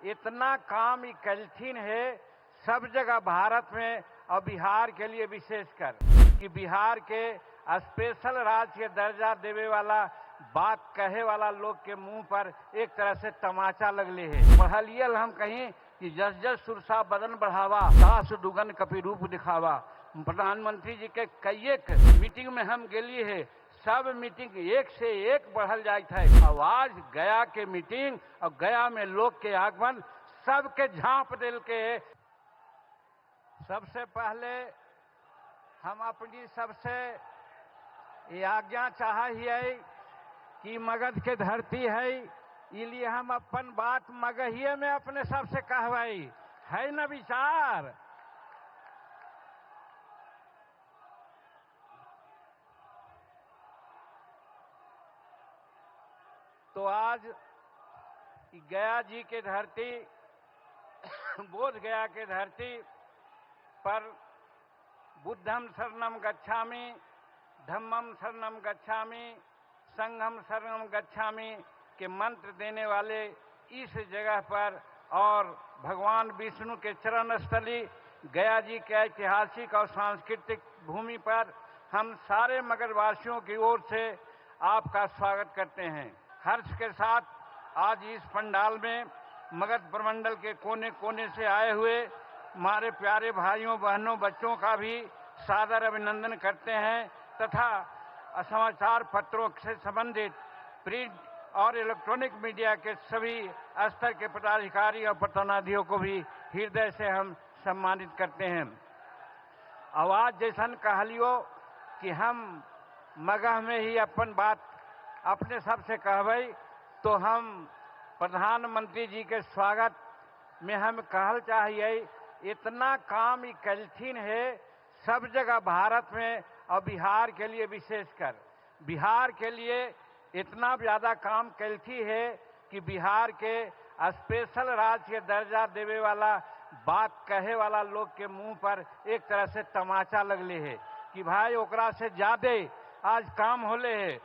इतना काम कठिन है सब जगह भारत में और बिहार के लिए विशेषकर कि बिहार के स्पेशल राज्य के दर्जा देवे वाला बात कहे वाला लोग के मुंह पर एक तरह से तमाचा लगले है। पहलियल हम कहीं कि जस जस सुरसा बदन बढ़ावा, दास दुगन कपि रूप दिखावा। प्रधानमंत्री जी के कई मीटिंग में हम गेली है, सब मीटिंग एक से एक बढ़ल जात है। आवाज गया के मीटिंग और गया में लोग के आगमन सबके झांप दिल के। सबसे पहले हम अपनी सबसे आज्ञा चाहिए कि मगध के धरती है, इसलिए हम अपन बात मगहिए में अपने सबसे कहवाई है न विचार। तो आज गया जी के धरती, बोध गया के धरती पर बुद्धम शरणम गच्छामि, धम्मम शरणम गच्छामि, संघम शरणम गच्छामि के मंत्र देने वाले इस जगह पर और भगवान विष्णु के चरण स्थली गया जी के ऐतिहासिक और सांस्कृतिक भूमि पर हम सारे मगधवासियों की ओर से आपका स्वागत करते हैं। हर्ष के साथ आज इस पंडाल में मगध प्रमंडल के कोने कोने से आए हुए हमारे प्यारे भाइयों बहनों बच्चों का भी सादर अभिनंदन करते हैं तथा समाचार पत्रों से संबंधित प्रिंट और इलेक्ट्रॉनिक मीडिया के सभी स्तर के पदाधिकारी और प्रतिनिधियों को भी हृदय से हम सम्मानित करते हैं। आवाज जैसन कहलियो कि हम मगह में ही अपन बात अपने सबसे कहबई, तो हम प्रधानमंत्री जी के स्वागत में हम कहल चाहिए इतना काम कठिन है सब जगह भारत में और बिहार के लिए विशेषकर बिहार के लिए इतना ज्यादा काम कठिन है कि बिहार के स्पेशल राज्य के दर्जा देवे वाला बात कहे वाला लोग के मुंह पर एक तरह से तमाचा लगले है कि भाई ओकरा से ज्यादा आज काम होले है।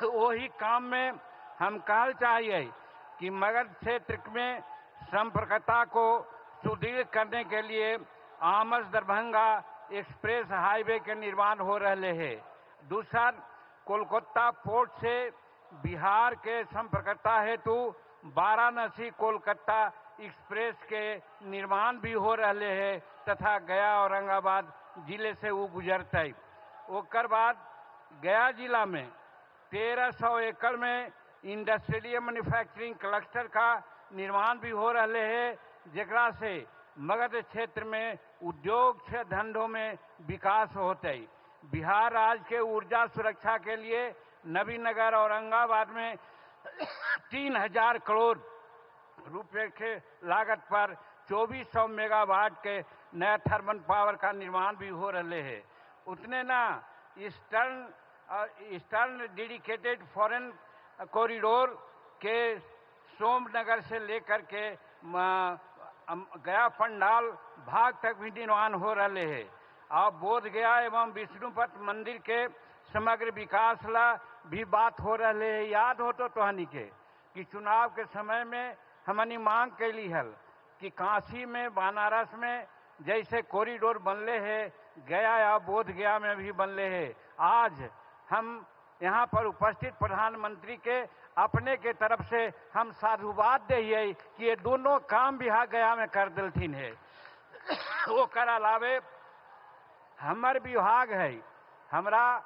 वही काम में हम कहल चाहिए कि मगध क्षेत्र में संपर्कता को सुदृढ़ करने के लिए आमस दरभंगा एक्सप्रेस हाईवे के निर्माण हो रहे हैं। दूसरा, कोलकाता पोर्ट से बिहार के संपर्कता हेतु वाराणसी कोलकाता एक्सप्रेस के निर्माण भी हो रहे हैं तथा गया औरंगाबाद जिले से वो गुजरते। ओकर बाद गया जिला में 1300 एकड़ में इंडस्ट्रियल मैन्युफैक्चरिंग क्लस्टर का निर्माण भी हो रहे हैं, जेकरा से मगध क्षेत्र में उद्योग से धंधों में विकास होते। बिहार राज्य के ऊर्जा सुरक्षा के लिए नबीनगर औरंगाबाद में 3000 करोड़ रुपए के लागत पर 2400 मेगावाट के नया थर्मल पावर का निर्माण भी हो रहे हैं। उतने ना ईस्टर्न डेडिकेटेड फॉरेन कॉरिडोर के सोमनगर से लेकर के गया पंडाल भाग तक भी निर्माण हो रहे हैं। और बोध गया एवं विष्णुपद मंदिर के समग्र विकास ला भी बात हो रहे है। याद हो तो तोहनी के कि चुनाव के समय में हमनी मांग कैली हल कि काशी में बनारस में जैसे कॉरिडोर बनले है, गया या बोध गया में भी बनले है। आज हम यहाँ पर उपस्थित प्रधानमंत्री के अपने के तरफ से हम साधुवाद दे कि ये दोनों काम बिहार गया में कर दिलथिन है। वो कर अलावे हमर विभाग है, हमरा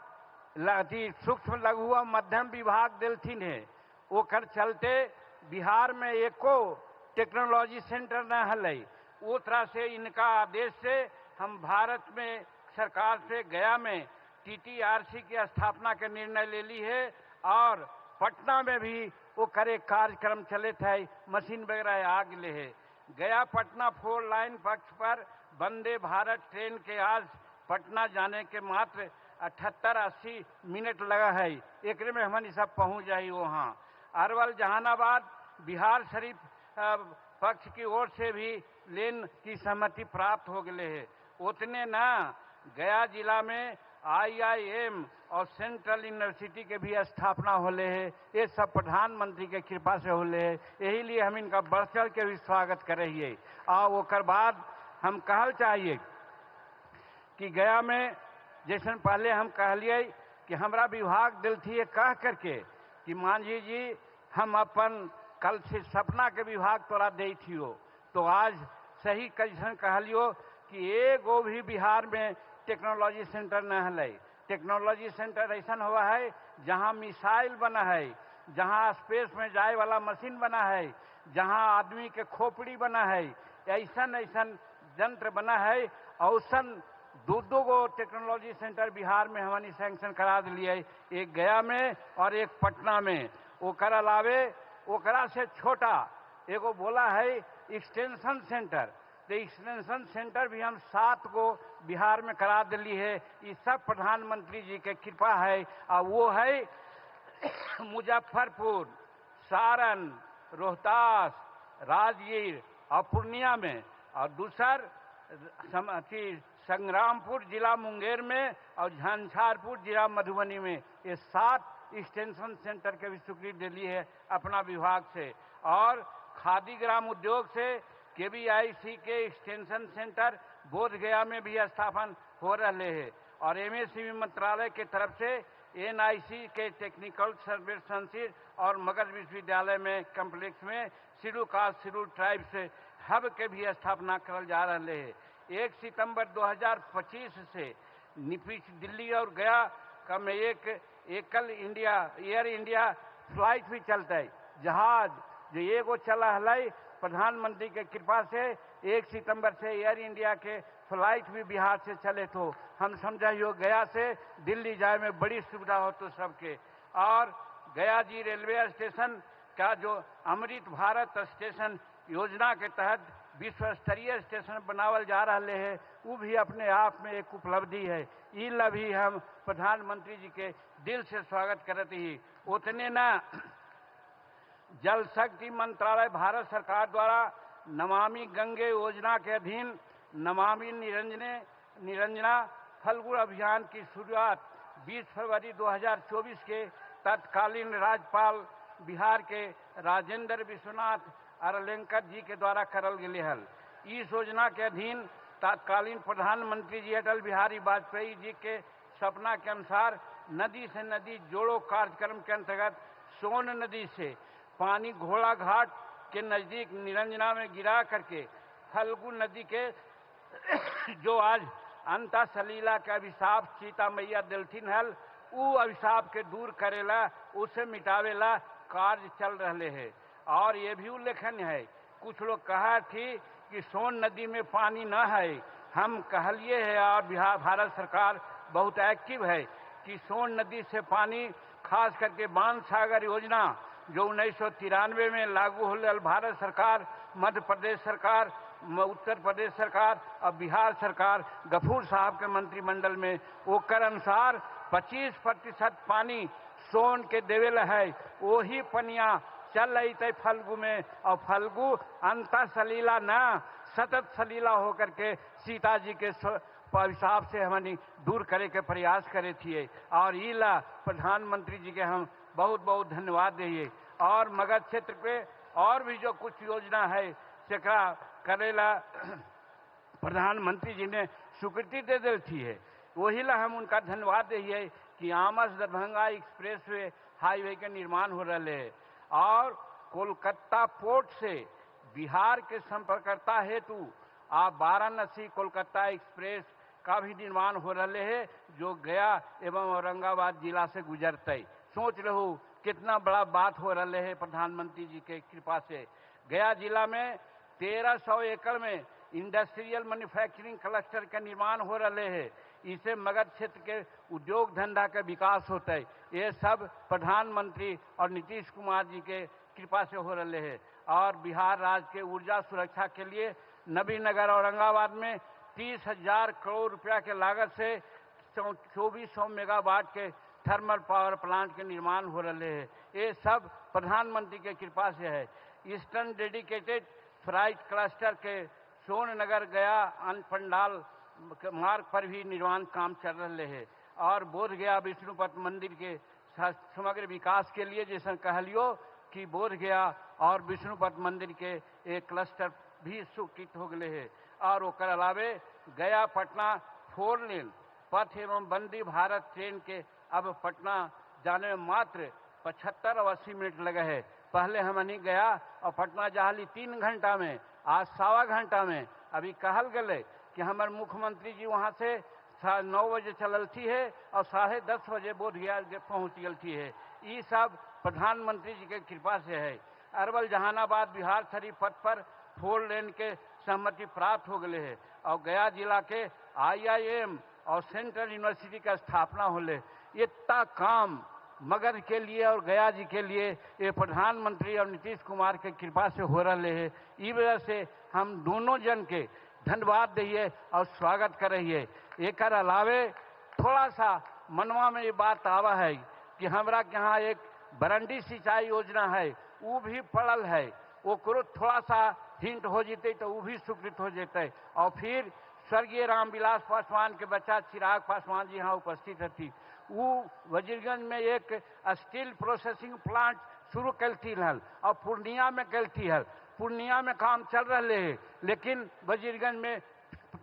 सूक्ष्म लघु और मध्यम विभाग दिलथिन है। वो कर चलते बिहार में एको टेक्नोलॉजी सेंटर न हल। वो तरह से इनका आदेश से हम भारत में सरकार से गया में TTRC की स्थापना के निर्णय ले ली है और पटना में भी वो करे कार्यक्रम चले थे, मशीन वगैरह आ गए है। गया पटना 4 लाइन पक्ष पर वंदे भारत ट्रेन के आज पटना जाने के मात्र 78-80 मिनट लगा है। एक में हमन सब पहुंच जाये वहाँ। अरवल जहानाबाद बिहार शरीफ पक्ष की ओर से भी लेन की सहमति प्राप्त हो गए है। उतने ना गया जिला में IIM और सेंट्रल यूनिवर्सिटी के भी स्थापना होले है। ये सब प्रधानमंत्री के कृपा से होले है। यही लिए हम इनका बढ़ चढ़ के भी स्वागत करे हिये। और ओकर बाद हम कहल चाहिए कि गया में जैसे पहले हम कहलिए कि हमरा विभाग दिल थी कह करके कि मांझी जी हम अपन कल से सपना के विभाग तोरा दे थियो, तो आज सही कैसन कहलियो कि एगो भी बिहार में टेक्नोलॉजी सेंटर न है। टेक्नोलॉजी सेंटर ऐसा हुआ है जहां मिसाइल बना है, जहां स्पेस में जाए वाला मशीन बना है, जहां आदमी के खोपड़ी बना है, ऐसन ऐसन यंत्र बना है। औसन दो गो टेक्नोलॉजी सेंटर बिहार में हमनी सैंक्शन करा दिए, एक गया में और एक पटना में। ओकर अलावे ओकरा से छोटा एगो बोला है एक्सटेंशन सेंटर, तो एक्सटेंशन सेंटर भी हम 7 गो बिहार में करा दिली है। ये सब प्रधानमंत्री जी के कृपा है। और वो है मुजफ्फरपुर, सारण, रोहतास, राजगीर और पूर्णिया में, और दूसर संग्रामपुर जिला मुंगेर में और झंझारपुर जिला मधुबनी में। ये 7 एक्सटेंशन सेंटर के भी स्वीकृति दिली है अपना विभाग से। और खादी ग्राम उद्योग से KVIC के एक्सटेंशन सेंटर बोध गया में भी स्थापन हो रहे हैं। और MSCB मंत्रालय के तरफ से NIC के टेक्निकल सर्विस संस्था और मगध विश्वविद्यालय में कम्प्लेक्स में शेड्यूल कास्ट शेड्यूल ट्राइब से हब के भी स्थापना करल जा रहे हैं। 1 सितंबर 2025 से दिल्ली और गया का में एक एकल इंडिया एयर इंडिया फ्लाइट भी चलता है। जहाज जो एगो चला है प्रधानमंत्री के कृपा से 1 सितंबर से एयर इंडिया के फ्लाइट भी बिहार से चले, तो हम समझियो गया से दिल्ली जाए में बड़ी सुविधा हो तो सबके। और गया जी रेलवे स्टेशन का जो अमृत भारत स्टेशन योजना के तहत विश्व स्तरीय स्टेशन बनावल जा रहे हैं, वो भी अपने आप में एक उपलब्धि है। इला भी हम प्रधानमंत्री जी के दिल से स्वागत करते ही। उतने ना जल शक्ति मंत्रालय भारत सरकार द्वारा नमामि गंगे योजना के अधीन नमामि निरंजना फल्गु अभियान की शुरुआत 20 फरवरी 2024 के तत्कालीन राज्यपाल बिहार के राजेंद्र विश्वनाथ अरलेंकर जी के द्वारा करल गए हल। इस योजना के अधीन तत्कालीन प्रधानमंत्री जी अटल बिहारी वाजपेयी जी के सपना के अनुसार नदी से नदी जोड़ो कार्यक्रम के अंतर्गत सोन नदी से पानी घोड़ा घाट के नजदीक निरंजना में गिरा करके फल्गु नदी के जो आज अंता सलीला के अभिशाप सीता मैया दिलथिन हल, वो अभिशाप के दूर करेला, उसे मिटावेला कार्य चल रहे हैं। और ये भी उल्लेखनीय है, कुछ लोग कहा थी कि सोन नदी में पानी न है। हम कहलिए है और बिहार भारत सरकार बहुत एक्टिव है कि सोन नदी से पानी खास करके बाण सागर योजना जो 1993 में लागू हो भारत सरकार, मध्य प्रदेश सरकार, उत्तर प्रदेश सरकार और बिहार सरकार गफूर साहब के मंत्रिमंडल में ओकर अनुसार 25% पानी सोन के देवेल है। वही पनिया चल रही थे फल्गु में, और फल्गु अंत सलीला न सतत सलीला होकर के सीता जी के अभिशाप से हमनी दूर करे के प्रयास करे थिए। और इला प्रधानमंत्री जी के हम बहुत बहुत धन्यवाद दिए। और मगध क्षेत्र पे और भी जो कुछ योजना है सेकरा करेला प्रधानमंत्री जी ने स्वीकृति दे दी है, वही ला हम उनका धन्यवाद दिए कि Amas Darbhanga express way highway के निर्माण हो रहे हैं। और कोलकाता पोर्ट से बिहार के संपर्कता हेतु आप वाराणसी कोलकाता एक्सप्रेस का भी निर्माण हो रहे हैं, जो गया एवं औरंगाबाद जिला से गुजरते। सोच रहो कितना बड़ा बात हो रहे है प्रधानमंत्री जी के कृपा से। गया जिला में 1300 एकड़ में इंडस्ट्रियल मैन्युफैक्चरिंग क्लस्टर का निर्माण हो रहे हैं। इससे मगध क्षेत्र के उद्योग धंधा का विकास होता है। ये सब प्रधानमंत्री और नीतीश कुमार जी के कृपा से हो रहे हैं। और बिहार राज्य के ऊर्जा सुरक्षा के लिए नबीनगर औरंगाबाद में 30,000 करोड़ रुपया के लागत से 2400 मेगावाट के थर्मल पावर प्लांट के निर्माण हो रहे हैं। ये सब प्रधानमंत्री के कृपा से है। ईस्टर्न डेडिकेटेड फ्राइट क्लस्टर के सोननगर गया पंडाल मार्ग पर भी निर्माण काम चल रहे हैं। और बोध गया विष्णुपद मंदिर के समग्र विकास के लिए जैसे कहलियो कि बोध गया और विष्णुपद मंदिर के एक क्लस्टर भी स्वीकृत हो गए है। और ओकर अलावे गया पटना 4 लेन पथ एवं वंदे भारत ट्रेन के अब पटना जाने में मात्र 75 और 80 मिनट लगे है। पहले हमनी गया और पटना जहाली 3 घंटा में, आज 1.25 घंटा में। अभी कहल गए कि हमारे मुख्यमंत्री जी वहाँ से 9 बजे चलती है और 10:30 बजे बोध गया पहुँच गलती है। ये सब प्रधानमंत्री जी के कृपा से है। अरवल जहानाबाद बिहार शरीफ पथ पर 4 लेन के सहमति प्राप्त हो गए है और गया जिला के IIM और सेंट्रल यूनिवर्सिटी का स्थापना होले। इतना काम मगध के लिए और गया जी के लिए ये प्रधानमंत्री और नीतीश कुमार के कृपा से हो रहे हैं। इस वजह से हम दोनों जन के धन्यवाद दिए और स्वागत कर रही है। एक अलावे थोड़ा सा मनवा में ये बात आवा है कि हमरा के यहाँ एक बरंडी सिंचाई योजना है, वो भी पड़ल है, वो करो थोड़ा सा हिंट हो जीते तो वो भी स्वीकृत हो जाते। और फिर स्वर्गीय रामविलास पासवान के बच्चा चिराग पासवान जी यहाँ उपस्थित रहती, वो वजीरगंज में एक स्टील प्रोसेसिंग प्लांट शुरू कलती हल और पूर्णिया में कलती हल। पूर्णिया में काम चल रहे है लेकिन वजीरगंज में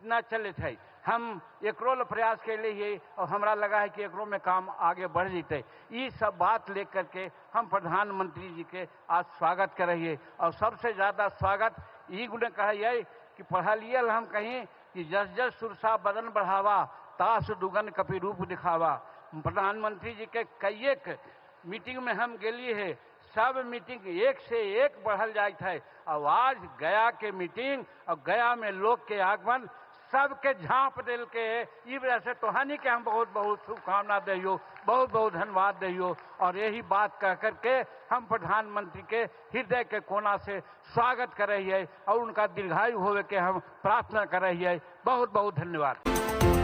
न चले थे। हम एकरो प्रयास के लिए और हमरा लगा है कि एकरो में काम आगे बढ़ जीते। ये सब बात लेकर के हम प्रधानमंत्री जी के आज स्वागत कर रही है। और सबसे ज़्यादा स्वागत ये गुण कहिए कि पढ़लिए हम कहीं कि जस जस सुरसा बदन बढ़ावा तास दुगन कपि रूप दिखावा। प्रधानमंत्री जी के कई एक मीटिंग में हम गेली है, सब मीटिंग एक से एक बढ़ल जाए थे। और आज गया के मीटिंग और गया में लोग के आगमन सबके झांप दिल के ई वजह से तोहानी के हम बहुत बहुत शुभकामना दियो, बहुत बहुत धन्यवाद दियो। और यही बात कह करके हम प्रधानमंत्री के हृदय के कोना से स्वागत कर रही है और उनका दीर्घायु होवे के हम प्रार्थना कर रही है। बहुत बहुत धन्यवाद।